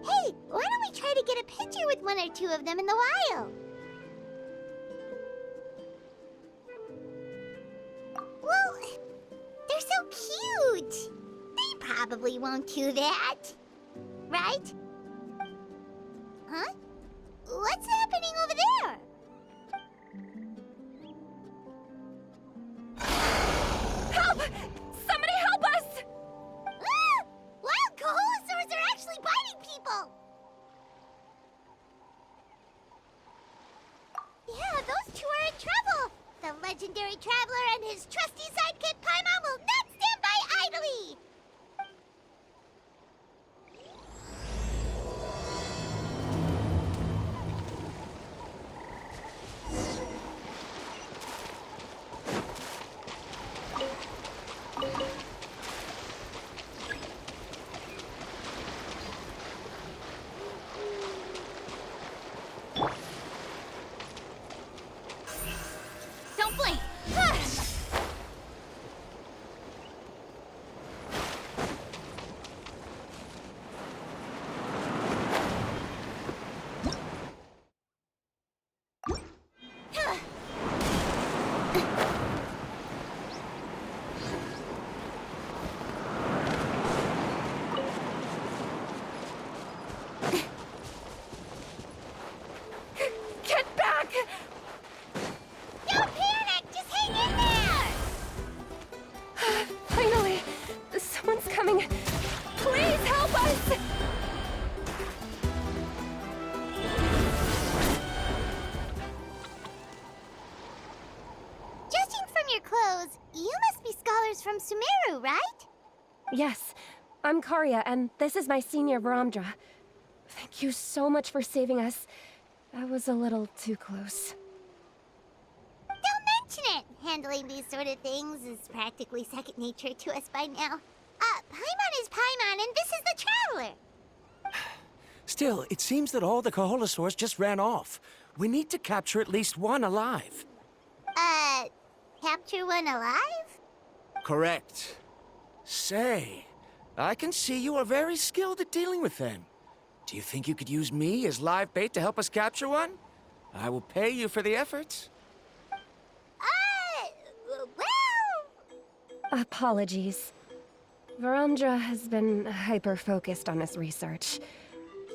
Hey, why don't we try to get a picture with one or two of them in the wild? Well, they're so cute. They probably won't do that. Right? Huh? What's happening over there? Help! Somebody help us! Ah! Wild Kaholosaurs are actually biting people! Yeah, those two are in trouble! The legendary traveler and his trusty sidekick Paimon will not stand by idly! Don't blink! Get back! Don't panic! Just hang in there! Finally! Someone's coming! Please help us! Judging from your clothes, you must be scholars from Sumeru, right? Yes, I'm Karya, and this is my senior Varamdra. Thank you so much for saving us. That was a little too close. Don't mention it! Handling these sort of things is practically second nature to us by now. Paimon is Paimon, and this is the Traveler! Still, it seems that all the Kaholosaurs just ran off. We need to capture at least one alive. Capture one alive? Correct. Say, I can see you are very skilled at dealing with them. Do you think you could use me as live bait to help us capture one? I will pay you for the effort. Well... Apologies. Varamdra has been hyper-focused on his research.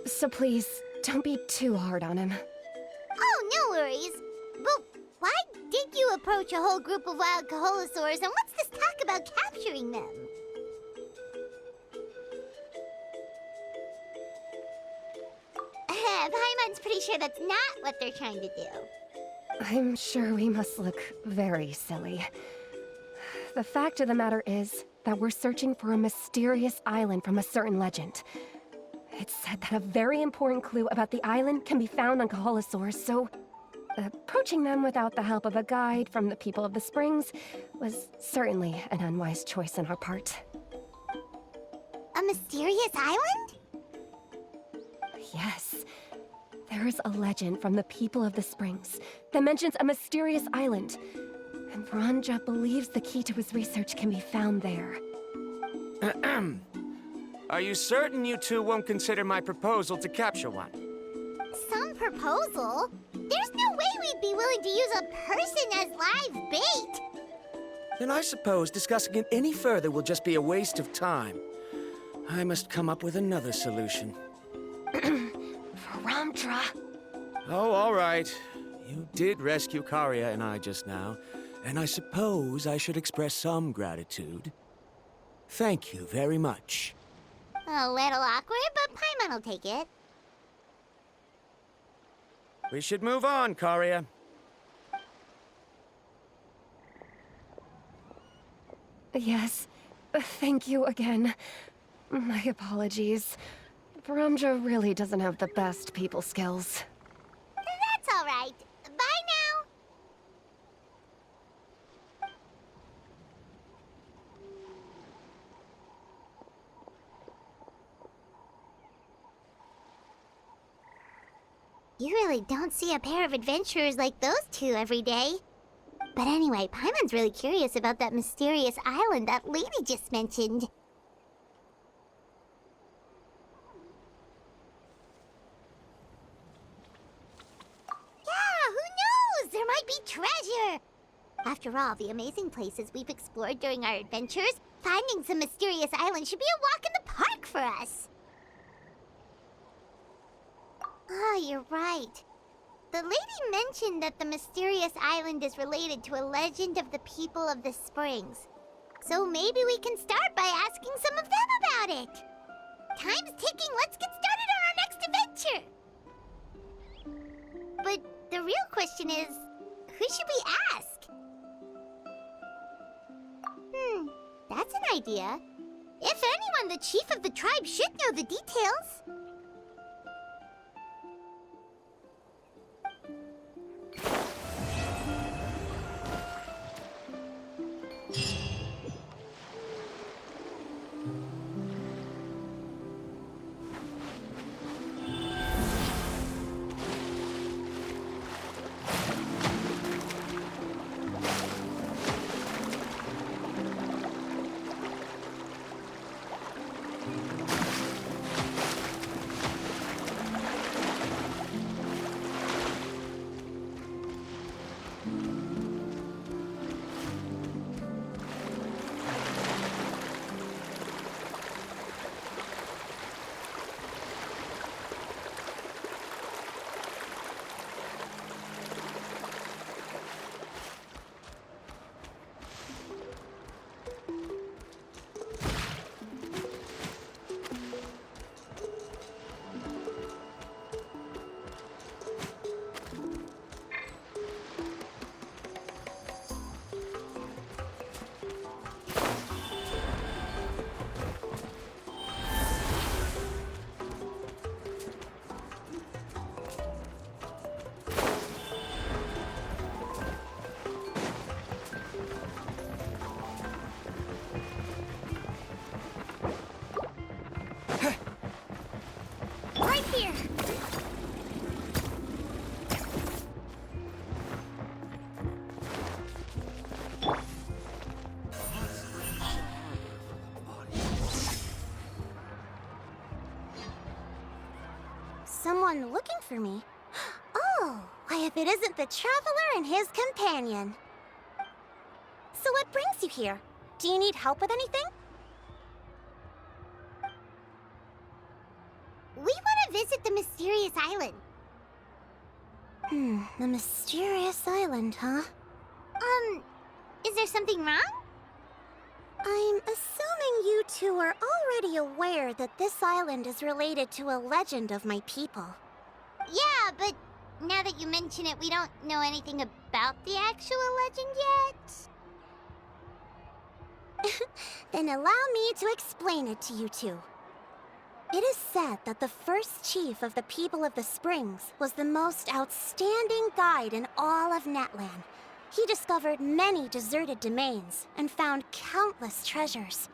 So please, don't be too hard on him. Oh, no worries. But why did you approach a whole group of wild Kaholosaurs, and what's this talk about capturing them? Paimon's pretty sure that's not what they're trying to do. I'm sure we must look very silly. The fact of the matter is that we're searching for a mysterious island from a certain legend. It's said that a very important clue about the island can be found on Kaholosaurs, so approaching them without the help of a guide from the people of the Springs was certainly an unwise choice on our part. A mysterious island? Yes. There is a legend from the people of the Springs that mentions a mysterious island, and Varamdra believes the key to his research can be found there. Are you certain you two won't consider my proposal to capture one? Some proposal? There's no way we'd be willing to use a person as live bait! Then I suppose discussing it any further will just be a waste of time. I must come up with another solution. Varamdra! Oh, all right. You did rescue Karya and I just now, and I suppose I should express some gratitude. Thank you very much. A little awkward, but Paimon will take it. We should move on, Karya. Yes, thank you again. My apologies. Varamdra really doesn't have the best people skills. That's all right. Bye now! You really don't see a pair of adventurers like those two every day. But anyway, Paimon's really curious about that mysterious island that lady just mentioned. treasure! After all the amazing places we've explored during our adventures, finding some mysterious island should be a walk in the park for us. Oh, you're right. The lady mentioned that the mysterious island is related to a legend of the people of the springs. So maybe we can start by asking some of them about it. Time's ticking. Let's get started on our next adventure. But the real question is, who should we ask? That's an idea. If anyone, the chief of the tribe should know the details. Right here. Someone looking for me? Oh, why if it isn't the traveler and his companion. So what brings you here? Do you need help with anything? We want to visit the mysterious island. The mysterious island, huh? Is there something wrong? I'm assuming you two are already aware that this island is related to a legend of my people. Yeah, but now that you mention it, we don't know anything about the actual legend yet. Then allow me to explain it to you two. It is said that the first chief of the people of the Springs was the most outstanding guide in all of Netland. He discovered many deserted domains and found countless treasures.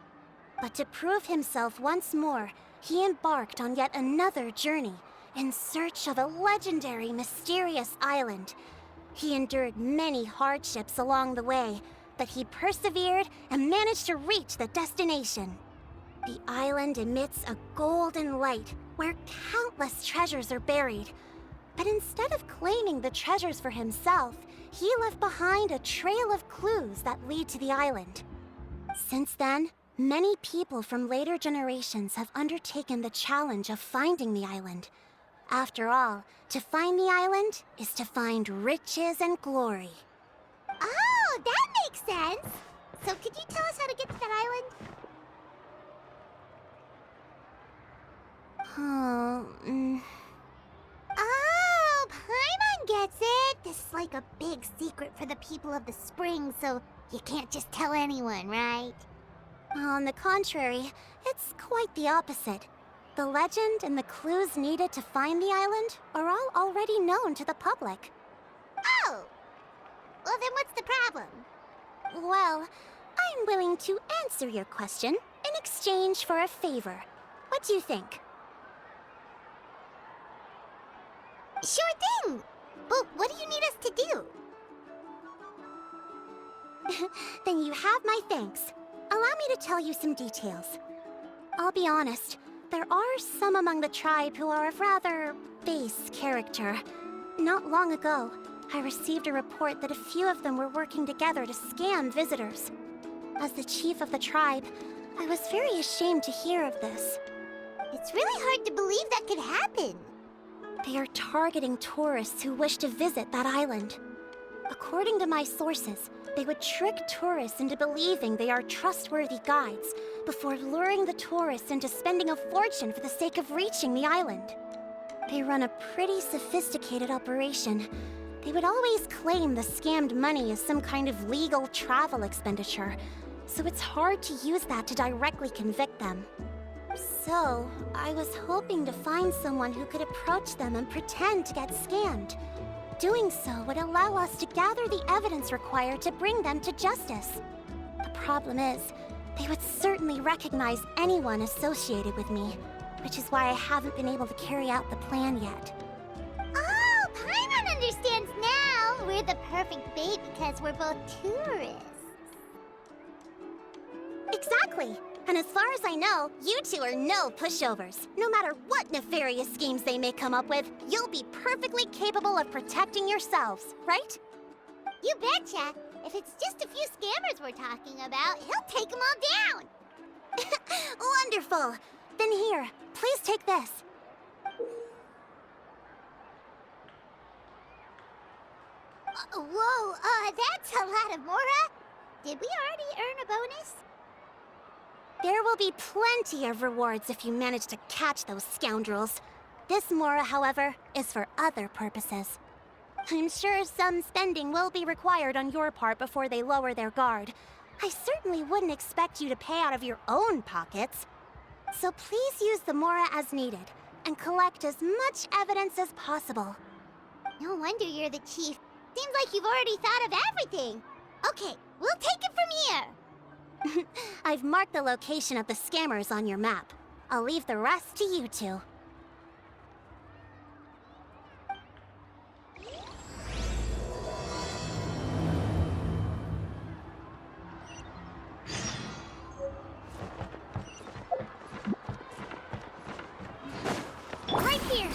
But to prove himself once more, he embarked on yet another journey in search of a legendary, mysterious island. He endured many hardships along the way, but he persevered and managed to reach the destination. The island emits a golden light where countless treasures are buried. But instead of claiming the treasures for himself, he left behind a trail of clues that lead to the island. Since then, many people from later generations have undertaken the challenge of finding the island. After all, to find the island is to find riches and glory. Oh, that makes sense! So could you tell us how to get to that island? Oh, Paimon gets it! This is like a big secret for the people of the spring, so you can't just tell anyone, right? On the contrary, it's quite the opposite. The legend and the clues needed to find the island are all already known to the public. Oh! Well, then what's the problem? Well, I'm willing to answer your question in exchange for a favor. What do you think? Sure thing! But what do you need us to do? Then you have my thanks. Allow me to tell you some details. I'll be honest, there are some among the tribe who are of rather base character. Not long ago, I received a report that a few of them were working together to scam visitors. As the chief of the tribe, I was very ashamed to hear of this. It's really hard to believe that could happen. They are targeting tourists who wish to visit that island. According to my sources, they would trick tourists into believing they are trustworthy guides before luring the tourists into spending a fortune for the sake of reaching the island. They run a pretty sophisticated operation. They would always claim the scammed money is some kind of legal travel expenditure, so it's hard to use that to directly convict them. So, I was hoping to find someone who could approach them and pretend to get scammed. Doing so would allow us to gather the evidence required to bring them to justice. The problem is, they would certainly recognize anyone associated with me, which is why I haven't been able to carry out the plan yet. Oh, Paimon understands now! We're the perfect bait because we're both tourists. Exactly! And as far as I know, you two are no pushovers. No matter what nefarious schemes they may come up with, you'll be perfectly capable of protecting yourselves, right? You betcha! If it's just a few scammers we're talking about, he'll take them all down! Wonderful! Then here, please take this. Whoa, that's a lot of Mora! Did we already earn a bonus? There will be plenty of rewards if you manage to catch those scoundrels. This Mora, however, is for other purposes. I'm sure some spending will be required on your part before they lower their guard. I certainly wouldn't expect you to pay out of your own pockets. So please use the Mora as needed, and collect as much evidence as possible. No wonder you're the chief. Seems like you've already thought of everything. Okay, we'll take it from here. I've marked the location of the scammers on your map. I'll leave the rest to you two. Right here!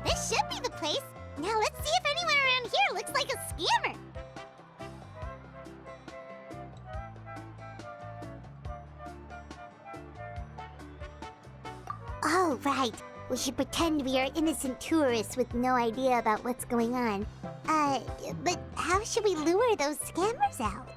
This should be the place. Now let's see if anyone around here looks like a scammer. Oh, right. We should pretend we are innocent tourists with no idea about what's going on. But how should we lure those scammers out?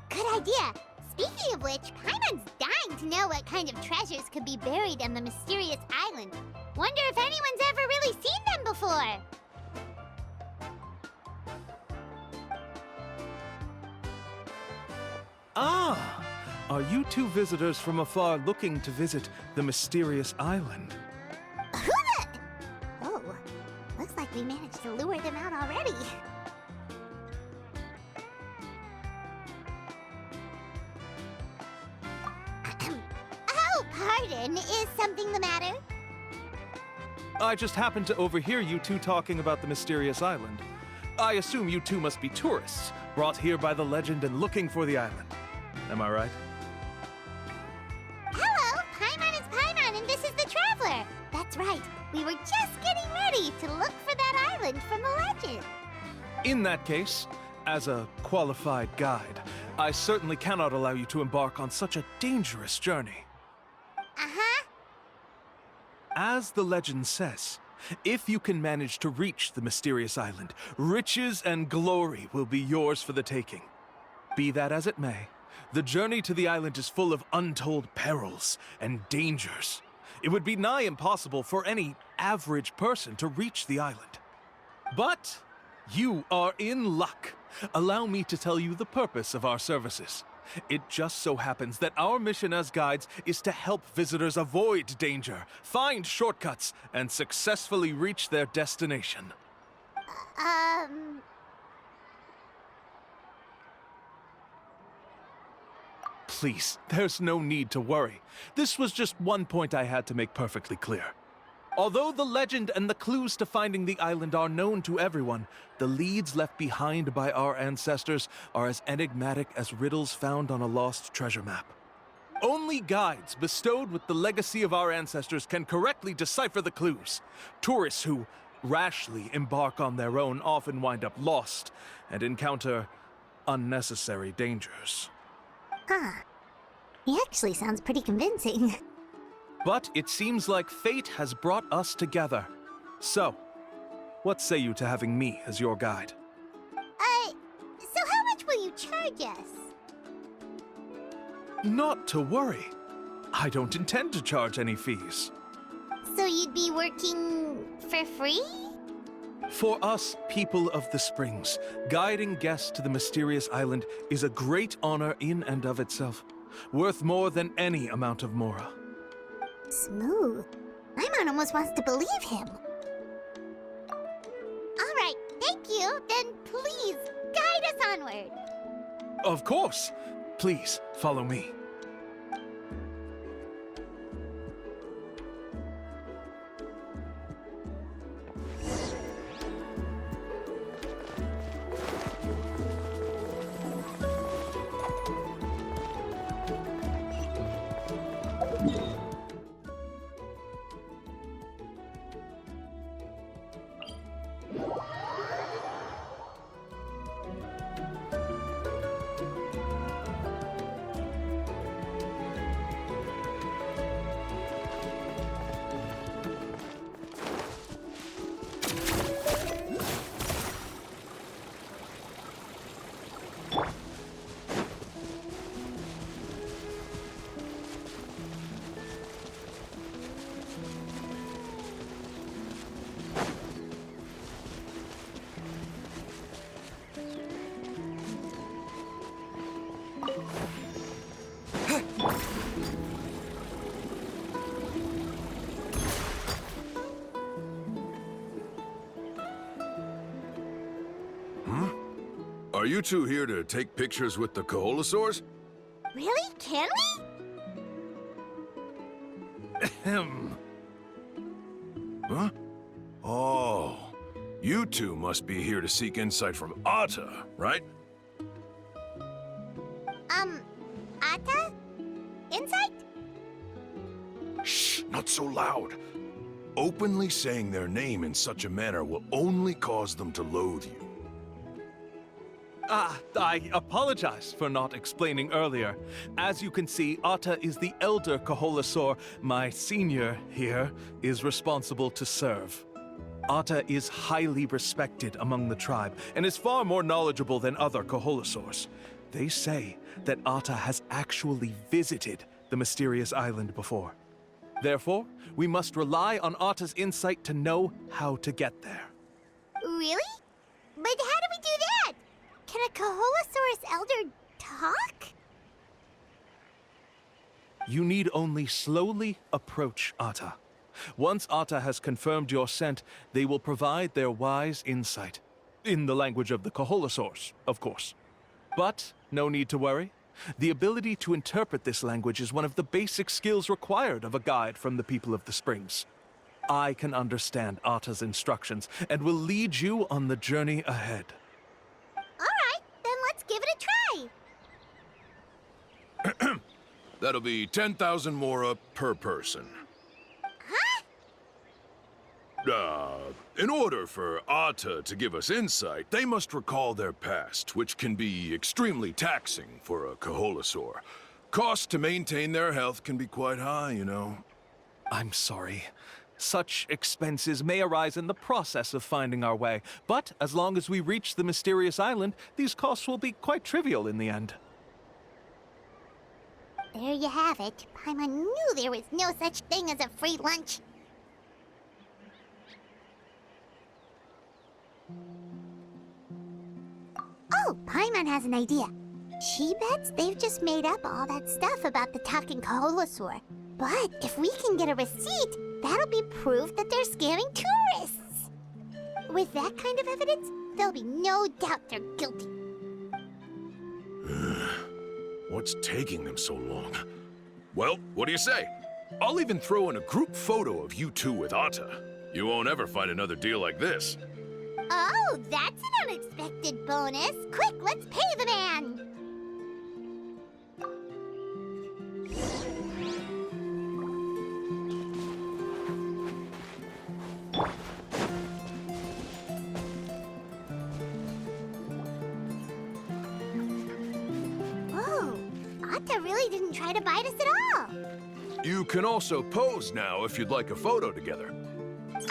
Good idea. Speaking of which, Paimon's dying to know what kind of treasures could be buried on the mysterious island. Wonder if anyone's ever really seen them before. Ah! Are you two visitors from afar looking to visit the mysterious island? Who the... Oh, looks like we managed to lure them out already. Oh, pardon. Is something the matter? I just happened to overhear you two talking about the mysterious island. I assume you two must be tourists, brought here by the legend and looking for the island. Am I right? Hello, Paimon is Paimon, and this is the Traveler. That's right. We were just getting ready to look for that island from the legend. In that case, as a qualified guide, I certainly cannot allow you to embark on such a dangerous journey. Uh-huh. As the legend says, if you can manage to reach the mysterious island, riches and glory will be yours for the taking. Be that as it may, the journey to the island is full of untold perils and dangers. It would be nigh impossible for any average person to reach the island. But you are in luck. Allow me to tell you the purpose of our services. It just so happens that our mission as guides is to help visitors avoid danger, find shortcuts, and successfully reach their destination. Please, there's no need to worry. This was just one point I had to make perfectly clear. Although the legend and the clues to finding the island are known to everyone, the leads left behind by our ancestors are as enigmatic as riddles found on a lost treasure map. Only guides bestowed with the legacy of our ancestors can correctly decipher the clues. Tourists who rashly embark on their own often wind up lost and encounter unnecessary dangers. He actually sounds pretty convincing. But it seems like fate has brought us together. So, what say you to having me as your guide? So how much will you charge us? Not to worry. I don't intend to charge any fees. So you'd be working for free? For us, people of the Springs, guiding guests to the mysterious island is a great honor in and of itself, worth more than any amount of mora. Smooth. Paimon almost wants to believe him. All right, thank you. Then please, guide us onward. Of course. Please, follow me. Are you two here to take pictures with the Koholosaurs? Really? Can we? Ahem. Huh? Oh, you two must be here to seek insight from Atta, right? Atta? Insight? Shh, not so loud. Openly saying their name in such a manner will only cause them to loathe you. I apologize for not explaining earlier. As you can see, Atta is the elder Koholosaur. My senior here is responsible to serve. Atta is highly respected among the tribe and is far more knowledgeable than other Koholosaurs. They say that Atta has actually visited the mysterious island before. Therefore, we must rely on Atta's insight to know how to get there. Really? But how do we do that? Can a Koholosaurus elder talk? You need only slowly approach Atta. Once Atta has confirmed your scent, they will provide their wise insight. In the language of the Koholosaurs, of course. But no need to worry. The ability to interpret this language is one of the basic skills required of a guide from the people of the Springs. I can understand Atta's instructions and will lead you on the journey ahead. All right, then let's give it a try. That'll be 10,000 mora per person. In order for Atta to give us insight, they must recall their past, which can be extremely taxing for a Koholosaur. Costs to maintain their health can be quite high, you know. I'm sorry. Such expenses may arise in the process of finding our way, but as long as we reach the mysterious island, these costs will be quite trivial in the end. There you have it. Paimon knew there was no such thing as a free lunch. Oh, Paimon has an idea. She bets they've just made up all that stuff about the talking Kaholosaur. But if we can get a receipt, that'll be proof that they're scamming tourists. With that kind of evidence, there'll be no doubt they're guilty. What's taking them so long? Well, what do you say? I'll even throw in a group photo of you two with Atta. You won't ever find another deal like this. Oh, that's an unexpected bonus. Quick, let's pay the man. Whoa, Atta really didn't try to bite us at all. You can also pose now if you'd like a photo together. Okay.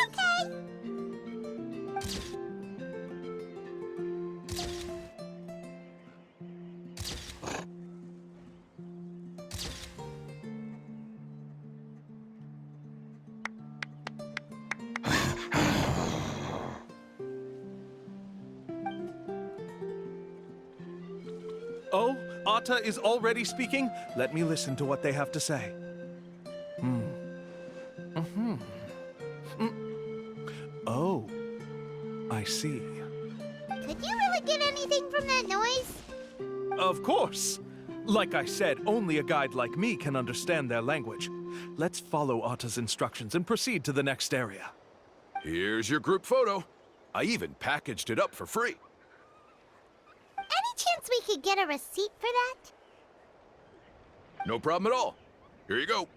Oh, Atta is already speaking? Let me listen to what they have to say. Oh, I see. Could you really get anything from that noise? Of course! Like I said, only a guide like me can understand their language. Let's follow Atta's instructions and proceed to the next area. Here's your group photo. I even packaged it up for free. Any chance we could get a receipt for that? No problem at all. Here you go.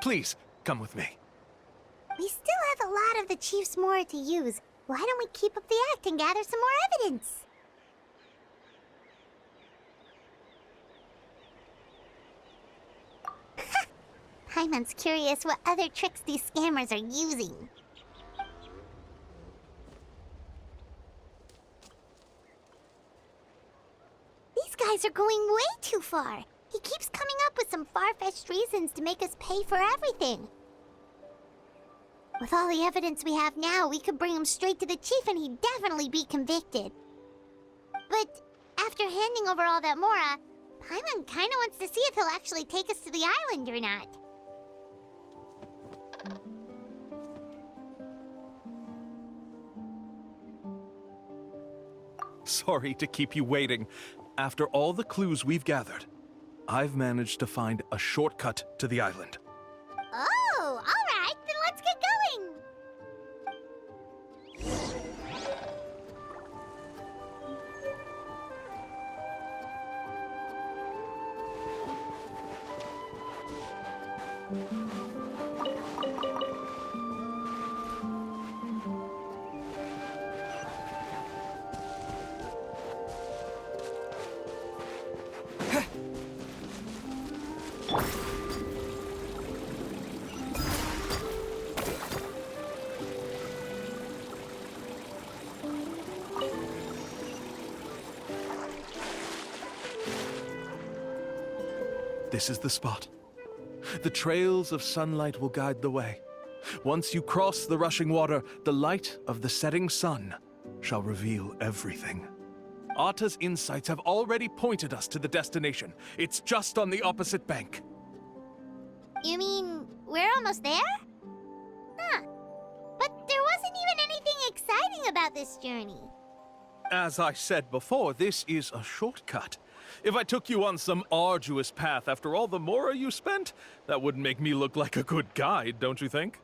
Please, come with me. We still have a lot of the chief's more to use. Why don't we keep up the act and gather some more evidence? Paimon's curious what other tricks these scammers are using. These guys are going way too far. He keeps coming up with some far-fetched reasons to make us pay for everything. With all the evidence we have now, we could bring him straight to the chief and he'd definitely be convicted. But after handing over all that Mora, Paimon kinda wants to see if he'll actually take us to the island or not. Sorry to keep you waiting. After all the clues we've gathered, I've managed to find a shortcut to the island. Oh, all right, then let's get going. This is the spot. The trails of sunlight will guide the way. Once you cross the rushing water, the light of the setting sun shall reveal everything. Atta's insights have already pointed us to the destination. It's just on the opposite bank. You mean we're almost there? Huh. But there wasn't even anything exciting about this journey. As I said before, this is a shortcut. If I took you on some arduous path after all the Mora you spent, that wouldn't make me look like a good guide, don't you think?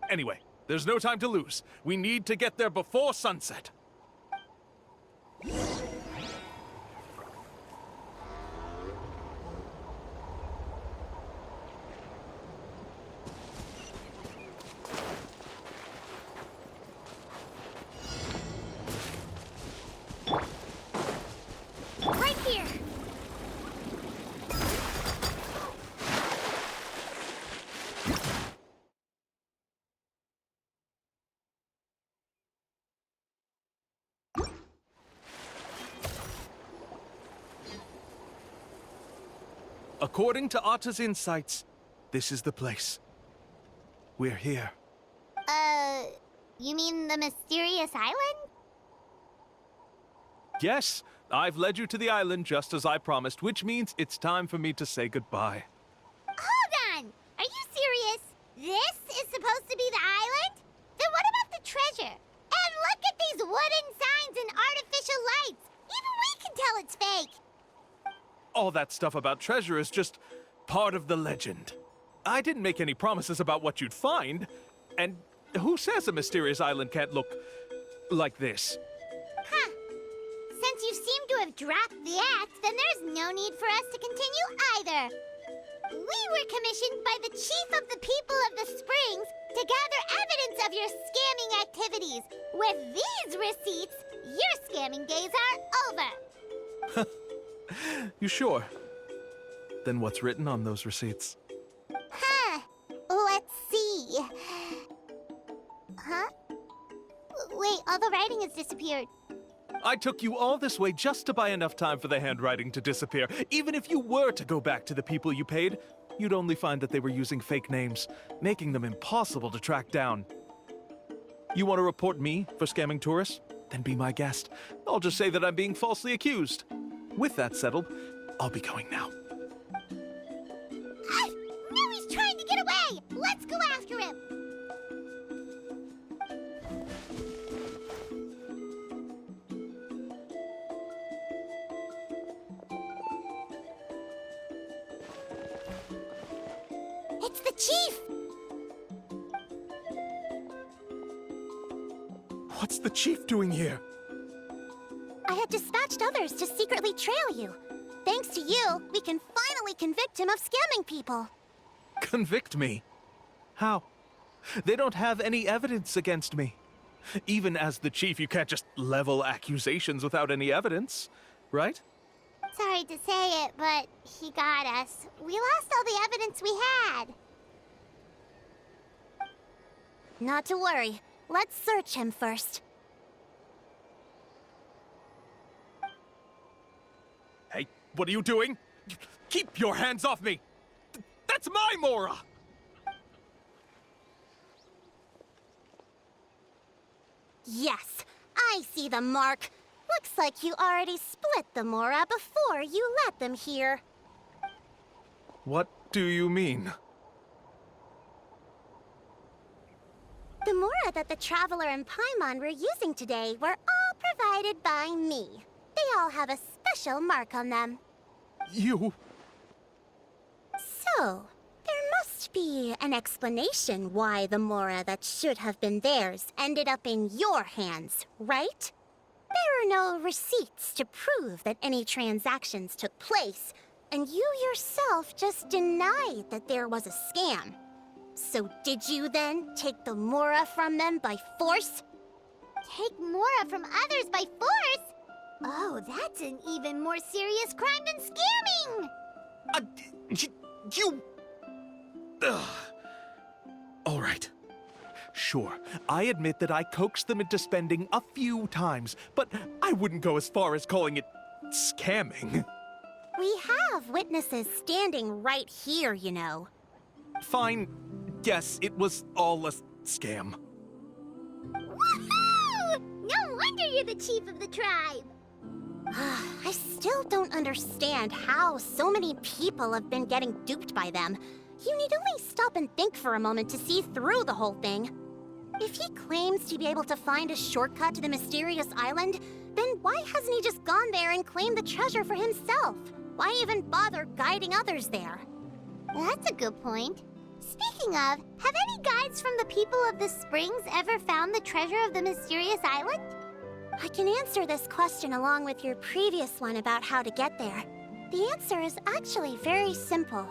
Anyway, there's no time to lose. We need to get there before sunset. Right here. According to Atta's insights, this is the place. We're here. You mean the mysterious island? Yes, I've led you to the island just as I promised, which means it's time for me to say goodbye. Hold on! Are you serious? This is supposed to be the island? Then what about the treasure? And look at these wooden signs and artificial lights! Even we can tell it's fake! All that stuff about treasure is just part of the legend. I didn't make any promises about what you'd find. And who says a mysterious island can't look like this? Huh. Since you seem to have dropped the act, then there's no need for us to continue either. We were commissioned by the chief of the people of the Springs to gather evidence of your scamming activities. With these receipts, your scamming days are over. You sure? Then what's written on those receipts? Huh. Let's see. Huh? Wait, all the writing has disappeared. I took you all this way just to buy enough time for the handwriting to disappear. Even if you were to go back to the people you paid, you'd only find that they were using fake names, making them impossible to track down. You want to report me for scamming tourists? Then be my guest. I'll just say that I'm being falsely accused. With that settled, I'll be going now. Now he's trying to get away! Let's go after him! It's the chief! What's the chief doing here? I had dispatched others to secretly trail you. Thanks to you, we can finally convict him of scamming people. Convict me? How? They don't have any evidence against me. Even as the chief, you can't just level accusations without any evidence, right? Sorry to say it, but he got us. We lost all the evidence we had. Not to worry. Let's search him first. Hey, what are you doing? Keep your hands off me! That's my Mora! Yes, I see the mark. Looks like you already split the Mora before you let them here. What do you mean? The Mora that the Traveler and Paimon were using today were all provided by me. They all have a special mark on them. You... So, there must be an explanation why the Mora that should have been theirs ended up in your hands, right? There are no receipts to prove that any transactions took place, and you yourself just denied that there was a scam. So did you then take the Mora from them by force? Take Mora from others by force? Oh, that's an even more serious crime than scamming! You... Ugh. All right. Sure, I admit that I coaxed them into spending a few times, but I wouldn't go as far as calling it scamming. We have witnesses standing right here, you know. Fine. Yes, it was all a scam. Woohoo! No wonder you're the chief of the tribe! I still don't understand how so many people have been getting duped by them. You need only stop and think for a moment to see through the whole thing. If he claims to be able to find a shortcut to the mysterious island, then why hasn't he just gone there and claimed the treasure for himself? Why even bother guiding others there? That's a good point. Speaking of, have any guides from the people of the Springs ever found the treasure of the mysterious island? I can answer this question along with your previous one about how to get there. The answer is actually very simple.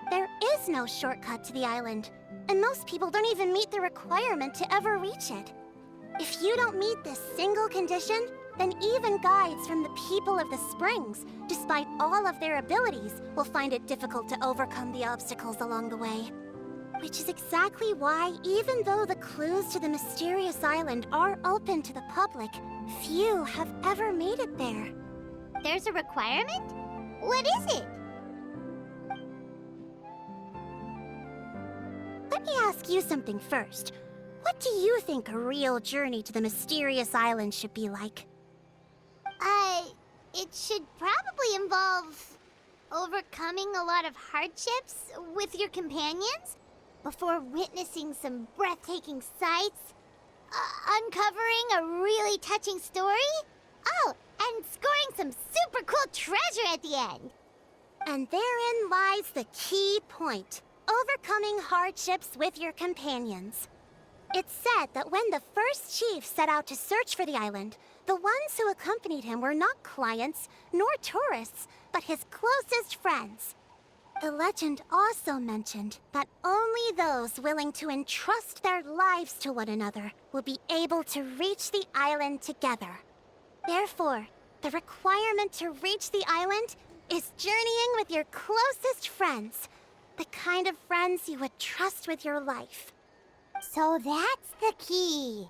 There is no shortcut to the island, and most people don't even meet the requirement to ever reach it. If you don't meet this single condition, then even guides from the people of the Springs, despite all of their abilities, will find it difficult to overcome the obstacles along the way. Which is exactly why, even though the clues to the mysterious island are open to the public, few have ever made it there. There's a requirement? What is it? Let me ask you something first. What do you think a real journey to the mysterious island should be like? it should probably involve overcoming a lot of hardships with your companions before witnessing some breathtaking sights, uncovering a really touching story, oh, and scoring some super cool treasure at the end. And therein lies the key point. Overcoming hardships with your companions. It's said that when the first chief set out to search for the island, the ones who accompanied him were not clients nor tourists, but his closest friends. The legend also mentioned that only those willing to entrust their lives to one another will be able to reach the island together. Therefore, the requirement to reach the island is journeying with your closest friends, the kind of friends you would trust with your life. So that's the key.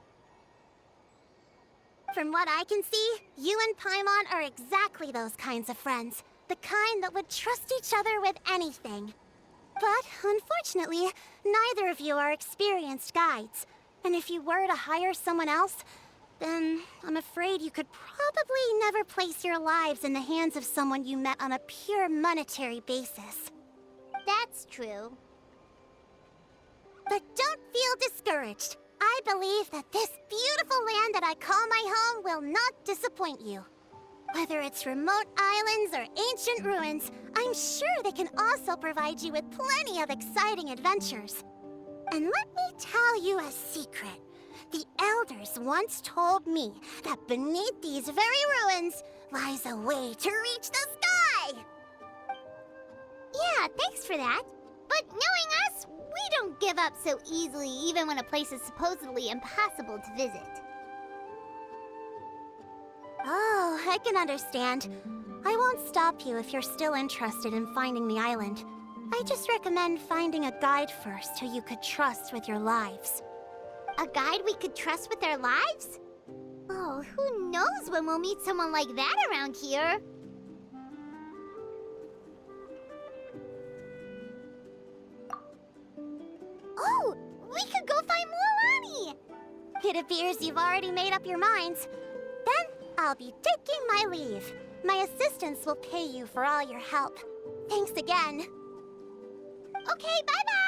From what I can see, you and Paimon are exactly those kinds of friends. The kind that would trust each other with anything. But, unfortunately, neither of you are experienced guides. And if you were to hire someone else, then I'm afraid you could probably never place your lives in the hands of someone you met on a pure monetary basis. That's true. But don't feel discouraged. I believe that this beautiful land that I call my home will not disappoint you. Whether it's remote islands or ancient ruins, I'm sure they can also provide you with plenty of exciting adventures. And let me tell you a secret. The elders once told me that beneath these very ruins lies a way to reach the sky! Yeah, thanks for that. But knowing us, we don't give up so easily even when a place is supposedly impossible to visit. Oh, I can understand. I won't stop you if you're still interested in finding the island. I just recommend finding a guide first who you could trust with your lives. A guide we could trust with our lives? Oh, who knows when we'll meet someone like that around here? Oh, we could go find Mualani! It appears you've already made up your minds. Then I'll be taking my leave. My assistants will pay you for all your help. Thanks again. Okay, bye-bye!